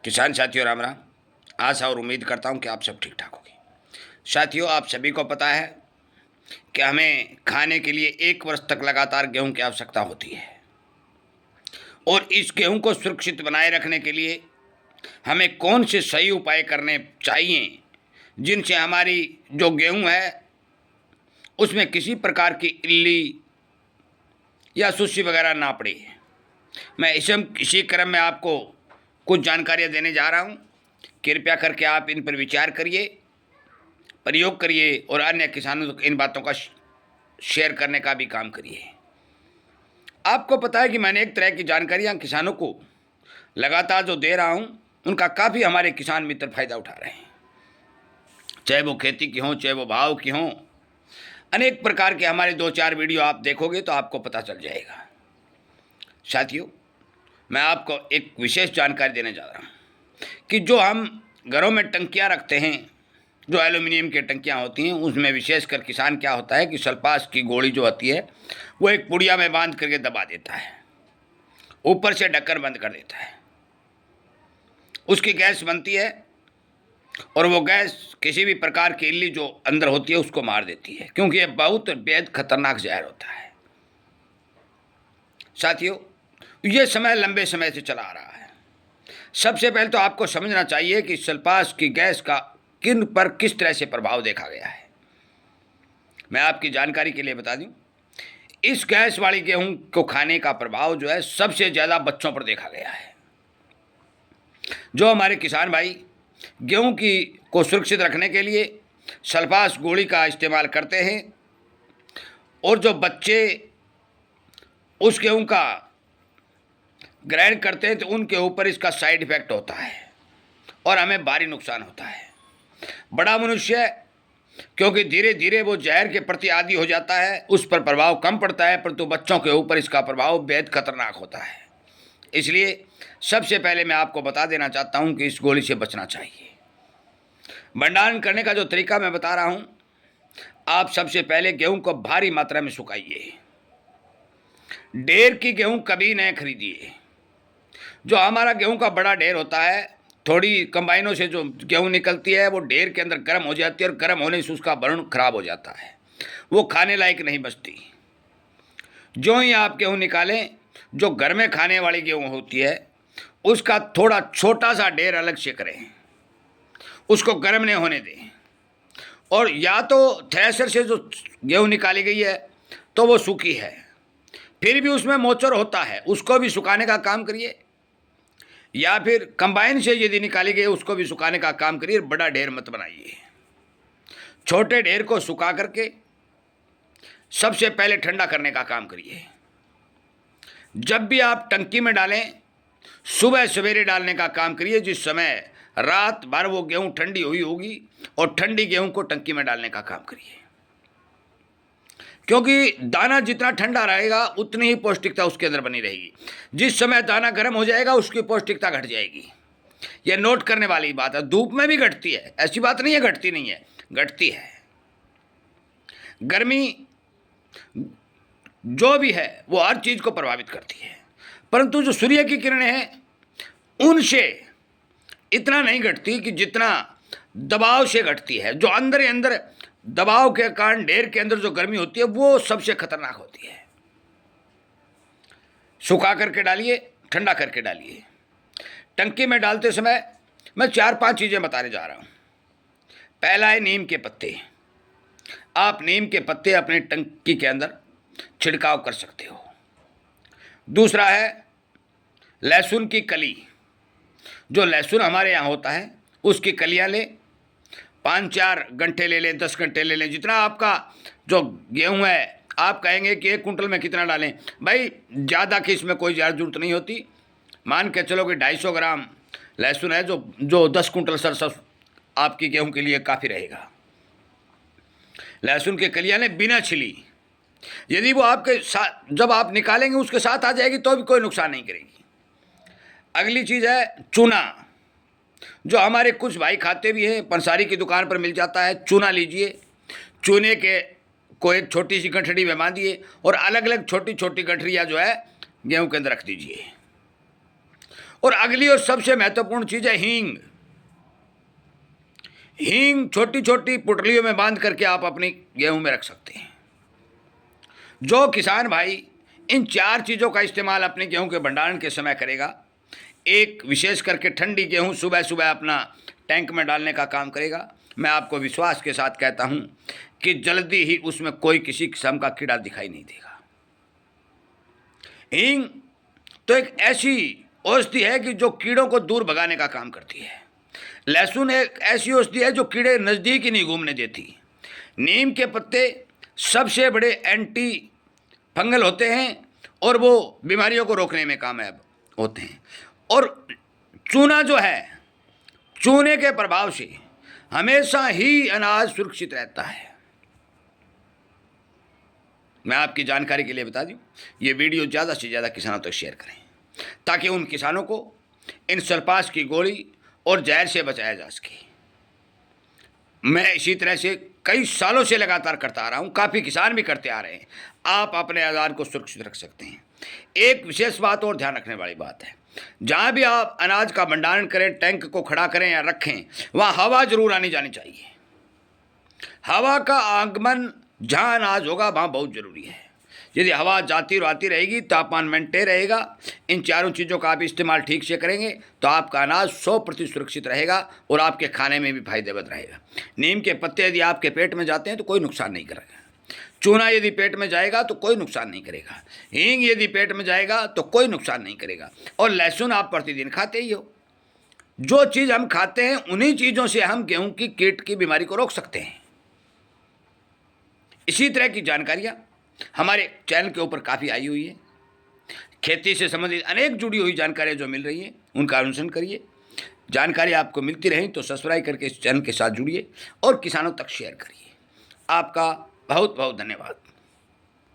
किसान साथियों राम राम। आशा और उम्मीद करता हूं कि आप सब ठीक ठाक होंगे। साथियों, आप सभी को पता है कि हमें खाने के लिए 1 वर्ष तक लगातार गेहूं की आवश्यकता होती है और इस गेहूं को सुरक्षित बनाए रखने के लिए हमें कौन से सही उपाय करने चाहिए जिनसे हमारी जो गेहूं है उसमें किसी प्रकार की इल्ली या सुस्सी वगैरह ना पड़े। मैं इसी क्रम में आपको कुछ जानकारियाँ देने जा रहा हूँ। कृपया करके आप इन पर विचार करिए, प्रयोग करिए और अन्य किसानों को इन बातों का शेयर करने का भी काम करिए। आपको पता है कि मैंने एक तरह की जानकारियाँ किसानों को लगातार जो दे रहा हूँ उनका काफ़ी हमारे किसान मित्र फ़ायदा उठा रहे हैं, चाहे वो खेती की हों चाहे वो भाव की हों। अनेक प्रकार के हमारे 2-4 वीडियो आप देखोगे तो आपको पता चल जाएगा। साथियों, मैं आपको एक विशेष जानकारी देने जा रहा हूँ कि जो हम घरों में टंकियाँ रखते हैं, जो एल्युमिनियम की टंकियाँ होती हैं, उसमें विशेषकर किसान क्या होता है कि सल्फास की गोली जो होती है वो एक पुड़िया में बांध करके दबा देता है, ऊपर से ढक्कन बंद कर देता है। उसकी गैस बनती है और वो गैस किसी भी प्रकार की इल्ली जो अंदर होती है उसको मार देती है, क्योंकि ये बहुत बेहद खतरनाक जहर होता है। साथियों, ये समय लंबे समय से चला आ रहा है। सबसे पहले तो आपको समझना चाहिए कि सल्फास की गैस का किन पर किस तरह से प्रभाव देखा गया है। मैं आपकी जानकारी के लिए बता दूं, इस गैस वाली गेहूं को खाने का प्रभाव जो है सबसे ज़्यादा बच्चों पर देखा गया है। जो हमारे किसान भाई गेहूं की को सुरक्षित रखने के लिए सल्फास गोली का इस्तेमाल करते हैं और जो बच्चे उस गेहूं का ग्रहण करते हैं तो उनके ऊपर इसका साइड इफेक्ट होता है और हमें भारी नुकसान होता है। बड़ा मनुष्य क्योंकि धीरे धीरे वो जहर के प्रति आदी हो जाता है, उस पर प्रभाव कम पड़ता है, परंतु बच्चों के ऊपर इसका प्रभाव बेहद खतरनाक होता है। इसलिए सबसे पहले मैं आपको बता देना चाहता हूं कि इस गोली से बचना चाहिए। भंडारण करने का जो तरीका मैं बता रहा हूं, आप सबसे पहले गेहूं को भारी मात्रा में सुखाइए। ढेर की गेहूं कभी न खरीदिए। जो हमारा गेहूं का बड़ा ढेर होता है, थोड़ी कंबाइनों से जो गेहूं निकलती है वो ढेर के अंदर गर्म हो जाती है और गर्म होने से उसका बर्ण खराब हो जाता है, वो खाने लायक नहीं बचती। जो ही आप गेहूं निकालें, जो घर में खाने वाली गेहूं होती है उसका थोड़ा छोटा सा ढेर अलग से करें, उसको गर्म नहीं होने दें। और या तो थ्रेशर से जो गेहूं निकाली गई है तो वो सूखी है, फिर भी उसमें मोचर होता है, उसको भी सुखाने का काम करिए, या फिर कंबाइन से यदि निकाली गई उसको भी सुखाने का काम करिए। बड़ा ढेर मत बनाइए। छोटे ढेर को सुखा करके सबसे पहले ठंडा करने का काम करिए। जब भी आप टंकी में डालें, सुबह सवेरे डालने का काम करिए, जिस समय रात भर वो गेहूं ठंडी हुई होगी, और ठंडी गेहूं को टंकी में डालने का काम करिए, क्योंकि दाना जितना ठंडा रहेगा उतनी ही पौष्टिकता उसके अंदर बनी रहेगी। जिस समय दाना गर्म हो जाएगा उसकी पौष्टिकता घट जाएगी। यह नोट करने वाली बात है। धूप में भी घटती है, ऐसी बात नहीं है घटती नहीं है, घटती है। गर्मी जो भी है वो हर चीज़ को प्रभावित करती है, परंतु जो सूर्य की किरणें हैं उनसे इतना नहीं घटती कि जितना दबाव से घटती है। जो अंदर ही अंदर दबाव के कारण ढेर के अंदर जो गर्मी होती है वो सबसे खतरनाक होती है। सुखा करके डालिए, ठंडा करके डालिए। टंकी में डालते समय मैं 4-5 चीज़ें बताने जा रहा हूँ। पहला है नीम के पत्ते। आप नीम के पत्ते अपने टंकी के अंदर छिड़काव कर सकते हो। दूसरा है लहसुन की कली। जो लहसुन हमारे यहाँ होता है उसकी कलियाँ लें, 5-4 घंटे ले लें, 10 घंटे ले लें, जितना आपका जो गेहूं है। आप कहेंगे कि 1 कुंटल में कितना डालें, भाई ज़्यादा की इसमें कोई ज़्यादा जरूरत नहीं होती। मान के चलो कि 250 ग्राम लहसुन है, जो 10 कुंटल सरसों आपकी गेहूं के लिए काफ़ी रहेगा। लहसुन की कलियाँ लें बिना छिली। यदि वो आपके साथ जब आप निकालेंगे उसके साथ आ जाएगी तो भी कोई नुकसान नहीं करेगी। अगली चीज़ है चूना। जो हमारे कुछ भाई खाते भी हैं, पंसारी की दुकान पर मिल जाता है। चूना लीजिए, चूने के को एक छोटी सी गठरी में बांधिए और अलग अलग छोटी छोटी गठरियाँ जो है गेहूं के अंदर रख दीजिए। और अगली और सबसे महत्वपूर्ण चीज़ है हींग। हींग छोटी छोटी पुटलियों में बांध करके आप अपनी गेहूं में रख सकते हैं। जो किसान भाई इन 4 चीज़ों का इस्तेमाल अपने गेहूं के भंडारण के समय करेगा, एक विशेष करके ठंडी गेहूं सुबह सुबह अपना टैंक में डालने का काम करेगा, मैं आपको विश्वास के साथ कहता हूं कि जल्दी ही उसमें कोई किसी किस्म का कीड़ा दिखाई नहीं देगा। हींग तो एक ऐसी औषधि है कि जो कीड़ों को दूर भगाने का काम करती है। लहसुन एक ऐसी औषधि है जो कीड़े नज़दीक ही नहीं घूमने देती। नीम के पत्ते सबसे बड़े एंटी फंगल होते हैं और वो बीमारियों को रोकने में कामयाब होते हैं। और चूना जो है, चूने के प्रभाव से हमेशा ही अनाज सुरक्षित रहता है। मैं आपकी जानकारी के लिए बता दूं, ये वीडियो ज़्यादा से ज़्यादा किसानों तक शेयर करें ताकि उन किसानों को इन सल्फास की गोली और जहर से बचाया जा सके। मैं इसी तरह से कई सालों से लगातार करता आ रहा हूँ, काफ़ी किसान भी करते आ रहे हैं। आप अपने अनाज को सुरक्षित रख सकते हैं। एक विशेष बात और ध्यान रखने वाली बात है, जहाँ भी आप अनाज का भंडारण करें, टैंक को खड़ा करें या रखें, वहाँ हवा जरूर आनी जानी चाहिए। हवा का आगमन जहाँ अनाज होगा वहाँ बहुत ज़रूरी है। यदि हवा जाती और आती रहेगी, तापमान मेंटेन रहेगा, इन चारों चीज़ों का आप इस्तेमाल ठीक से करेंगे तो आपका अनाज 100% सुरक्षित रहेगा और आपके खाने में भी फायदेमंद रहेगा। नीम के पत्ते यदि आपके पेट में जाते हैं तो कोई नुकसान नहीं करेगा। चूना यदि पेट में जाएगा तो कोई नुकसान नहीं करेगा। हींग यदि पेट में जाएगा तो कोई नुकसान नहीं करेगा। और लहसुन आप प्रतिदिन खाते ही हो। जो चीज़ हम खाते हैं उन्हीं चीज़ों से हम गेहूँ की कीट की बीमारी को रोक सकते हैं। इसी तरह की जानकारियाँ हमारे चैनल के ऊपर काफ़ी आई हुई है। खेती से संबंधित अनेक जुड़ी हुई जानकारियाँ जो मिल रही हैं उनका अनुसरण करिए। जानकारी आपको मिलती रही तो सब्सक्राइब करके इस चैनल के साथ जुड़िए और किसानों तक शेयर करिए। आपका बहुत बहुत धन्यवाद।